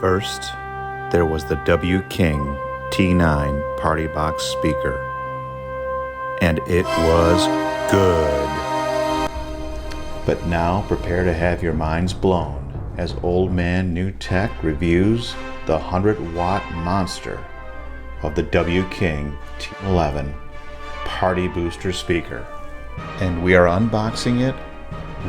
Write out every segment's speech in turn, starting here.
First, there was the wking T9 Party Box speaker, and it was good. But now prepare to have your minds blown as Old Man New Tech reviews the 100-watt monster of the wking T11 Party Booster speaker. And we are unboxing it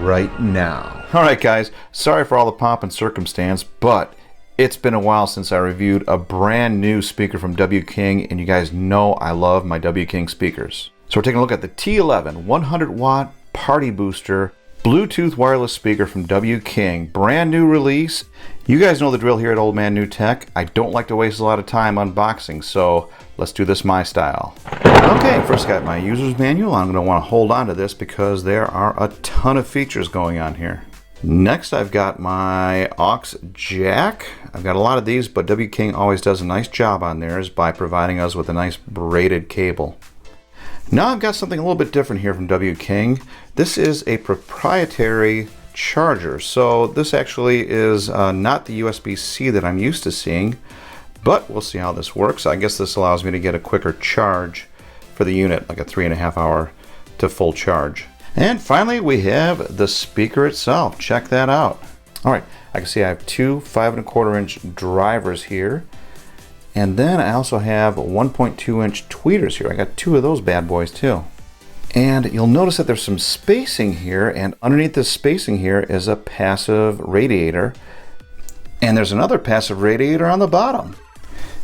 right now. Alright guys, sorry for all the pomp and circumstance, but it's been a while since I reviewed a brand new speaker from wking, and you guys know I love my wking speakers. So we're taking a look at the T11 100-watt Party Booster Bluetooth wireless speaker from wking. Brand new release. You guys know the drill here at Old Man New Tech. I don't like to waste a lot of time unboxing, so let's do this my style. Okay, first got my user's manual. I'm going to want to hold on to this because there are a ton of features going on here. Next, I've got my aux jack. I've got a lot of these, but wking always does a nice job on theirs by providing us with a nice braided cable. Now I've got something a little bit different here from wking. This is a proprietary charger. So this actually is not the USB-C that I'm used to seeing, but we'll see how this works. I guess this allows me to get a quicker charge for the unit, like a 3.5 hour to full charge. And finally, we have the speaker itself. Check that out. All right, I can see I have two 5¼ inch drivers here. And then I also have 1.2 inch tweeters here. I got two of those bad boys too. And you'll notice that there's some spacing here, and underneath this spacing here is a passive radiator. And there's another passive radiator on the bottom.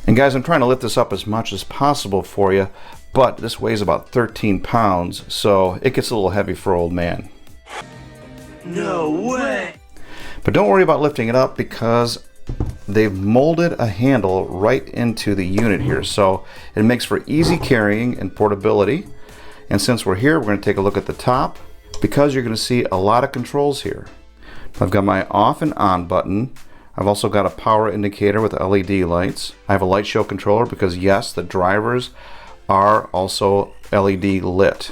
And guys, I'm trying to lift this up as much as possible for you, but this weighs about 13 pounds, so it gets a little heavy for old man. No way! But don't worry about lifting it up because they've molded a handle right into the unit here, so it makes for easy carrying and portability. And since we're here, we're going to take a look at the top because you're going to see a lot of controls here. I've got my off and on button. I've also got a power indicator with LED lights. I have a light show controller because yes, the drivers are also LED lit.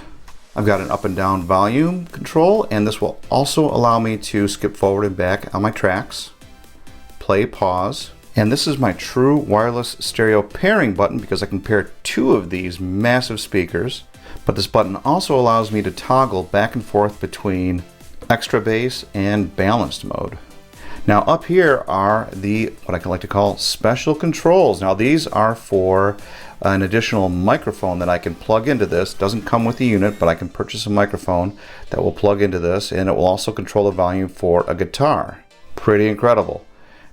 I've got an up and down volume control, and this will also allow me to skip forward and back on my tracks, play, pause. And this is my true wireless stereo pairing button because I can pair two of these massive speakers. But this button also allows me to toggle back and forth between extra bass and balanced mode. Now up here are the, what I like to call special controls. Now these are for an additional microphone that I can plug into this. Doesn't come with the unit, but I can purchase a microphone that will plug into this, and it will also control the volume for a guitar. Pretty incredible.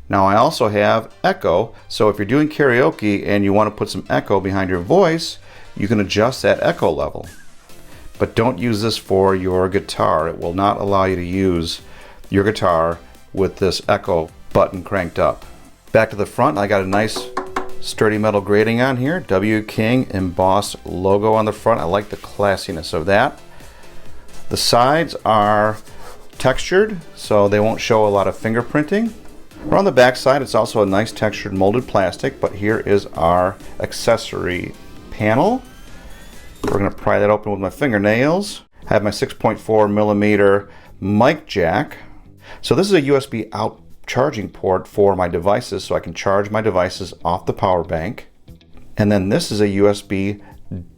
Now I also have echo, so if you're doing karaoke and you want to put some echo behind your voice, you can adjust that echo level. But don't use this for your guitar. It will not allow you to use your guitar with this echo button cranked up. Back to the front, I got a nice sturdy metal grating on here. wking embossed logo on the front. I like the classiness of that. The sides are textured, so they won't show a lot of fingerprinting. Around the back side, it's also a nice textured molded plastic, but here is our accessory panel. We're going to pry that open with my fingernails. I have my 6.4 millimeter mic jack. So this is a USB out charging port for my devices, so I can charge my devices off the power bank. And then this is a USB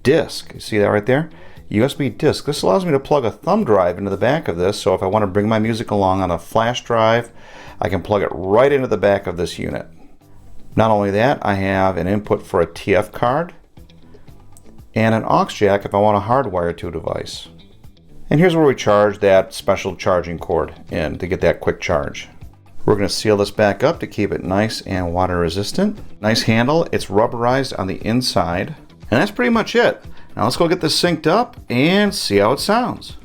disc. You see that right there? USB disc. This allows me to plug a thumb drive into the back of this, so if I want to bring my music along on a flash drive, I can plug it right into the back of this unit. Not only that, I have an input for a TF card and an aux jack if I want to hardwire to a device. And here's where we charge that special charging cord in to get that quick charge. We're going to seal this back up to keep it nice and water resistant. Nice handle. It's rubberized on the inside. And that's pretty much it. Now let's go get this synced up and see how it sounds.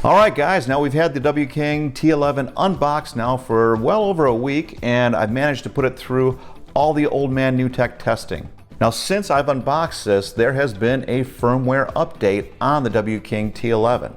Alright guys, now we've had the wking T11 unboxed now for well over a week, and I've managed to put it through all the Old Man New Tech testing. Now since I've unboxed this, there has been a firmware update on the wking T11.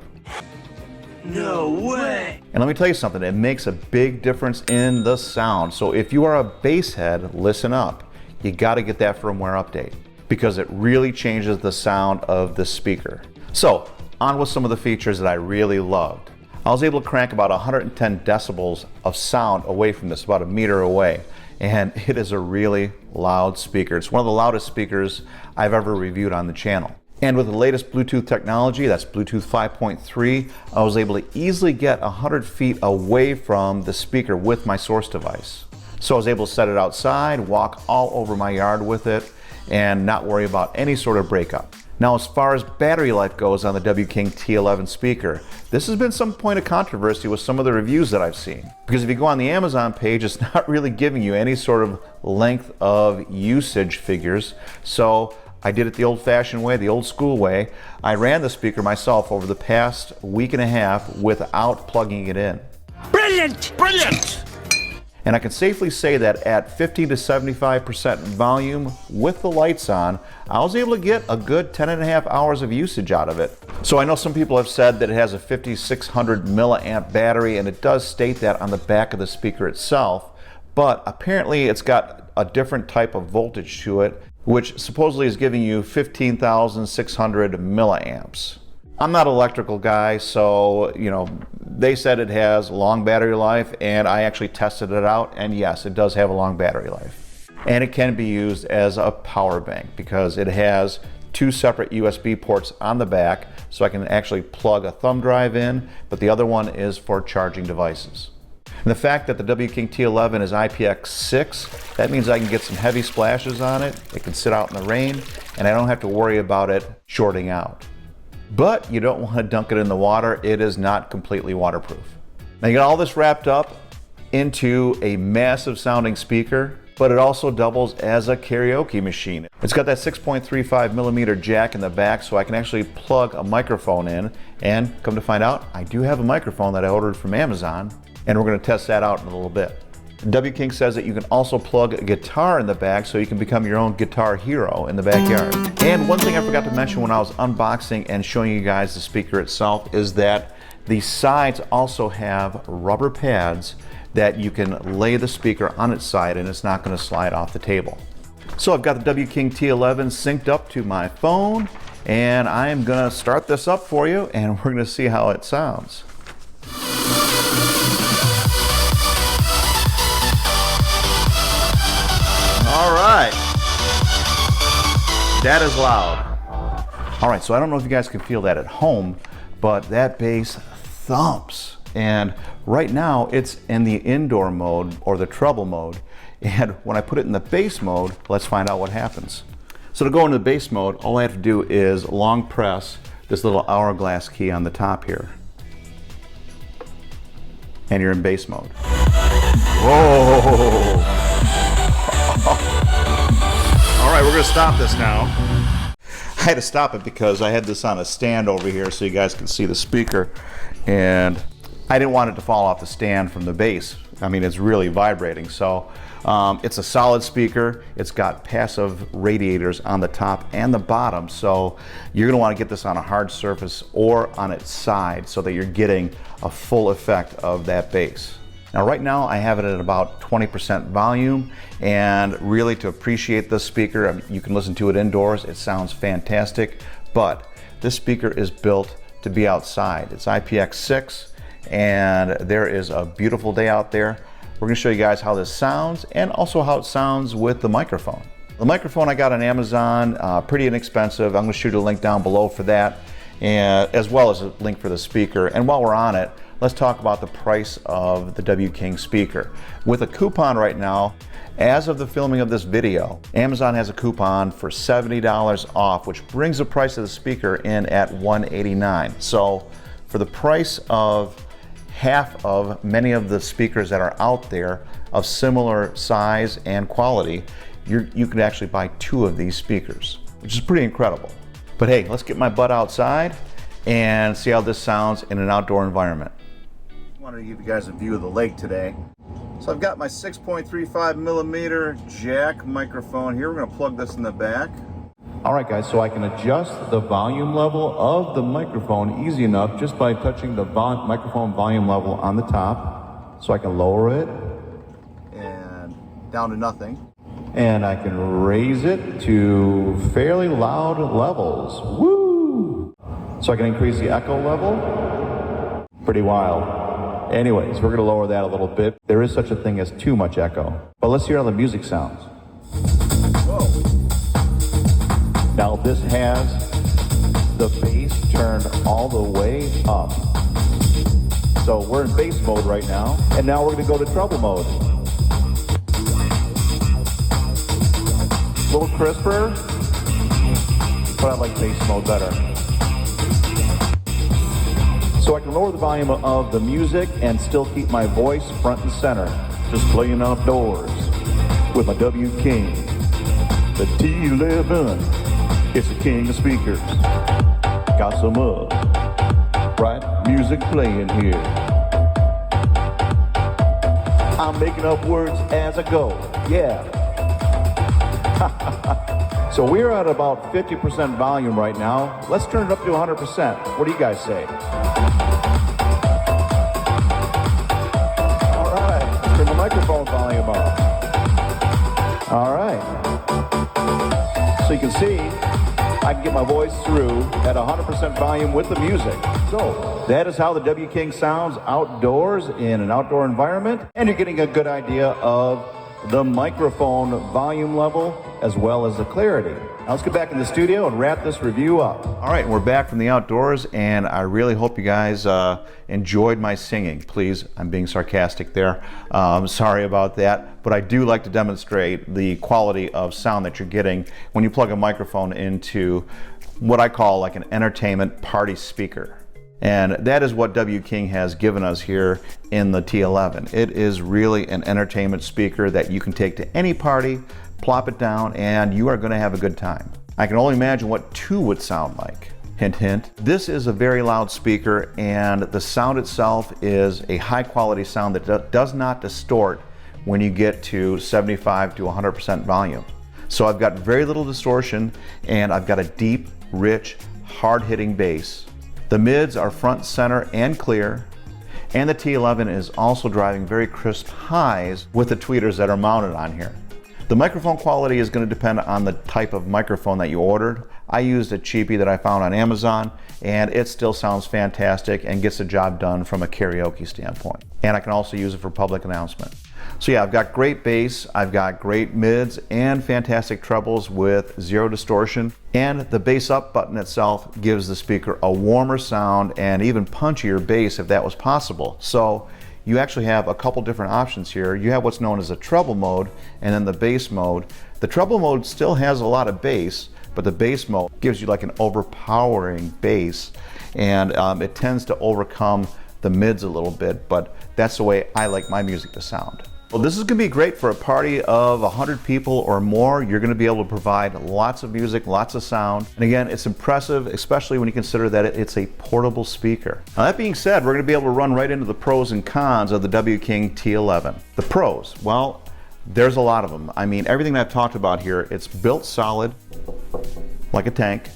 No way! And let me tell you something, it makes a big difference in the sound. So if you are a bass head, listen up. You gotta get that firmware update because it really changes the sound of the speaker. So on with some of the features that I really loved. I was able to crank about 110 decibels of sound away from this, about a meter away. And it is a really loud speaker. It's one of the loudest speakers I've ever reviewed on the channel. And with the latest Bluetooth technology, that's Bluetooth 5.3, I was able to easily get 100 feet away from the speaker with my source device. So I was able to set it outside, walk all over my yard with it, and not worry about any sort of breakup. Now, as far as battery life goes on the wking T11 speaker, this has been some point of controversy with some of the reviews that I've seen. Because if you go on the Amazon page, it's not really giving you any sort of length of usage figures. So I did it the old-fashioned way, the old school way. I ran the speaker myself over the past week and a half without plugging it in. Brilliant! Brilliant! And I can safely say that at 50 to 75% volume with the lights on, I was able to get a good 10.5 hours of usage out of it. So I know some people have said that it has a 5600 milliamp battery, and it does state that on the back of the speaker itself, but apparently it's got a different type of voltage to it, which supposedly is giving you 15,600 milliamps. I'm not an electrical guy, so, they said it has long battery life, and I actually tested it out, and yes, it does have a long battery life. And it can be used as a power bank because it has 2 separate USB ports on the back, so I can actually plug a thumb drive in, but the other one is for charging devices. And the fact that the wking T11 is IPX6, that means I can get some heavy splashes on it, it can sit out in the rain, and I don't have to worry about it shorting out. But you don't want to dunk it in the water. It is not completely waterproof. Now you got all this wrapped up into a massive sounding speaker, but it also doubles as a karaoke machine. It's got that 6.35 millimeter jack in the back, so I can actually plug a microphone in, and come to find out, I do have a microphone that I ordered from Amazon, and we're going to test that out in a little bit. wking says that you can also plug a guitar in the back so you can become your own guitar hero in the backyard. And one thing I forgot to mention when I was unboxing and showing you guys the speaker itself is that the sides also have rubber pads that you can lay the speaker on its side and it's not going to slide off the table. So I've got the wking T11 synced up to my phone, and I am going to start this up for you, and we're going to see how it sounds. All right, that is loud. All right, so I don't know if you guys can feel that at home, but that bass thumps. And right now it's in the indoor mode or the treble mode. And when I put it in the bass mode, let's find out what happens. So to go into the bass mode, all I have to do is long press this little hourglass key on the top here. And you're in bass mode. Whoa! All right, we're gonna stop this now. I had to stop it because I had this on a stand over here so you guys can see the speaker, and I didn't want it to fall off the stand from the bass. I mean, it's really vibrating. So it's a solid speaker. It's got passive radiators on the top and the bottom. So you're gonna wanna get this on a hard surface or on its side so that you're getting a full effect of that bass. Now right now I have it at about 20% volume, and really to appreciate this speaker, you can listen to it indoors, it sounds fantastic, but this speaker is built to be outside. It's IPX6, and there is a beautiful day out there. We're gonna show you guys how this sounds and also how it sounds with the microphone. The microphone I got on Amazon, pretty inexpensive. I'm gonna shoot a link down below for that, and as well as a link for the speaker. And while we're on it, let's talk about the price of the wking speaker. With a coupon right now, as of the filming of this video, Amazon has a coupon for $70 off, which brings the price of the speaker in at $189. So for the price of half of many of the speakers that are out there of similar size and quality, you can actually buy 2 of these speakers, which is pretty incredible. But hey, let's get my butt outside and see how this sounds in an outdoor environment. I wanted to give you guys a view of the lake today. So I've got my 6.35 millimeter jack microphone here. We're gonna plug this in the back. All right guys, so I can adjust the volume level of the microphone easy enough just by touching the microphone volume level on the top. So I can lower it and down to nothing. And I can raise it to fairly loud levels. Woo! So I can increase the echo level. Pretty wild. Anyways, we're gonna lower that a little bit. There is such a thing as too much echo. But let's hear how the music sounds. Whoa. Now this has the bass turned all the way up. So we're in bass mode right now, and now we're gonna go to treble mode. A little crisper, but I like bass mode better. So I can lower the volume of the music and still keep my voice front and center. Just playing outdoors with my wking. The T11, it's the king of speakers. Got some right music playing here. I'm making up words as I go, yeah. So we're at about 50% volume right now. Let's turn it up to 100%. What do you guys say? All right, turn the microphone volume up. All right. So you can see, I can get my voice through at 100% volume with the music. So that is how the wking sounds outdoors in an outdoor environment. And you're getting a good idea of the microphone volume level as well as the clarity. Now let's get back in the studio and wrap this review up. All right, we're back from the outdoors, and I really hope you guys enjoyed my singing. Please, I'm being sarcastic there. Sorry about that, but I do like to demonstrate the quality of sound that you're getting when you plug a microphone into what I call like an entertainment party speaker. And that is what wking has given us here in the T11. It is really an entertainment speaker that you can take to any party, plop it down, and you are going to have a good time. I can only imagine what 2 would sound like. Hint, hint. This is a very loud speaker, and the sound itself is a high quality sound that does not distort when you get to 75 to 100% volume. So I've got very little distortion, and I've got a deep, rich, hard-hitting bass. The mids are front, center, and clear, and the T11 is also driving very crisp highs with the tweeters that are mounted on here. The microphone quality is going to depend on the type of microphone that you ordered. I used a cheapie that I found on Amazon, and it still sounds fantastic and gets the job done from a karaoke standpoint. And I can also use it for public announcement. So yeah, I've got great bass, I've got great mids, and fantastic trebles with 0 distortion. And the bass up button itself gives the speaker a warmer sound and even punchier bass if that was possible. So you actually have a couple different options here. You have what's known as a treble mode and then the bass mode. The treble mode still has a lot of bass, but the bass mode gives you like an overpowering bass, and it tends to overcome the mids a little bit, but that's the way I like my music to sound. Well, this is going to be great for a party of 100 people or more. You're going to be able to provide lots of music, lots of sound. And again, it's impressive, especially when you consider that it's a portable speaker. Now, that being said, we're going to be able to run right into the pros and cons of the wking T11. The pros, well, there's a lot of them. I mean, everything that I've talked about here, it's built solid, like a tank.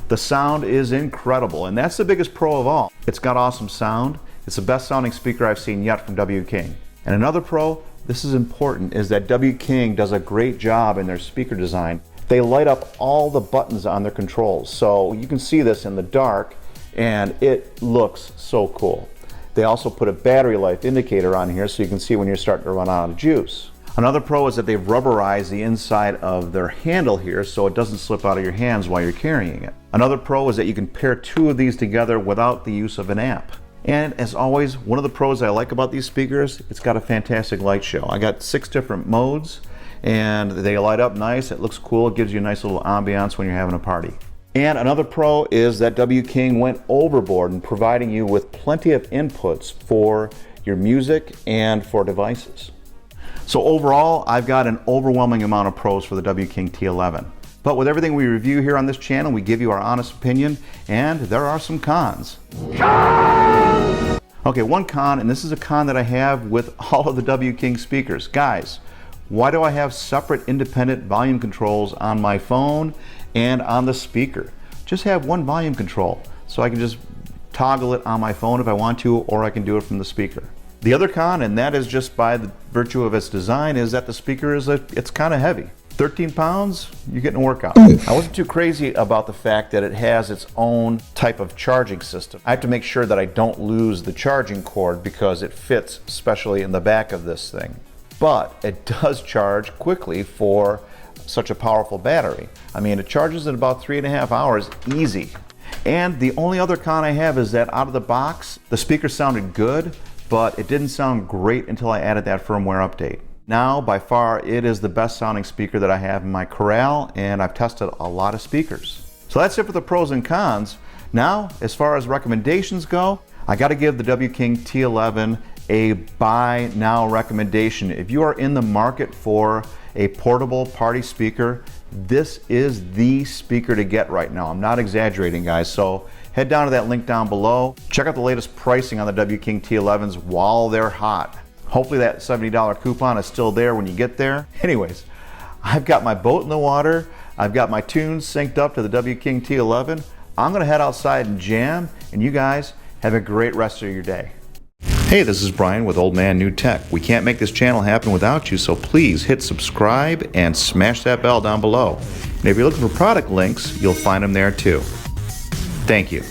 The sound is incredible, and that's the biggest pro of all. It's got awesome sound. It's the best sounding speaker I've seen yet from wking. And another pro, this is important, is that wking does a great job in their speaker design. They light up all the buttons on their controls. So you can see this in the dark, and it looks so cool. They also put a battery life indicator on here so you can see when you're starting to run out of juice. Another pro is that they've rubberized the inside of their handle here so it doesn't slip out of your hands while you're carrying it. Another pro is that you can pair 2 of these together without the use of an amp. And as always, one of the pros I like about these speakers, it's got a fantastic light show. I got 6 different modes, and they light up nice. It looks cool. It gives you a nice little ambiance when you're having a party. And another pro is that wking went overboard in providing you with plenty of inputs for your music and for devices. So overall, I've got an overwhelming amount of pros for the wking T11. But with everything we review here on this channel, we give you our honest opinion, and there are some cons. Okay, one con, and this is a con that I have with all of the wking speakers. Guys, why do I have separate independent volume controls on my phone and on the speaker? Just have one volume control, so I can just toggle it on my phone if I want to, or I can do it from the speaker. The other con, and that is just by the virtue of its design, is that the speaker it's kind of heavy. 13 pounds, you're getting a workout. I wasn't too crazy about the fact that it has its own type of charging system. I have to make sure that I don't lose the charging cord because it fits especially in the back of this thing. But it does charge quickly for such a powerful battery. I mean, it charges in about 3.5 hours, easy. And the only other con I have is that out of the box, the speaker sounded good, but it didn't sound great until I added that firmware update. Now, by far, it is the best sounding speaker that I have in my corral, and I've tested a lot of speakers. So that's it for the pros and cons. Now, as far as recommendations go, I gotta give the wking T11 a buy now recommendation. If you are in the market for a portable party speaker, this is the speaker to get right now. I'm not exaggerating, guys. So head down to that link down below. Check out the latest pricing on the wking T11s while they're hot. Hopefully that $70 coupon is still there when you get there. Anyways, I've got my boat in the water. I've got my tunes synced up to the wking T11. I'm gonna head outside and jam, and you guys have a great rest of your day. Hey, this is Brian with Old Man New Tech. We can't make this channel happen without you, so please hit subscribe and smash that bell down below. And if you're looking for product links, you'll find them there too. Thank you.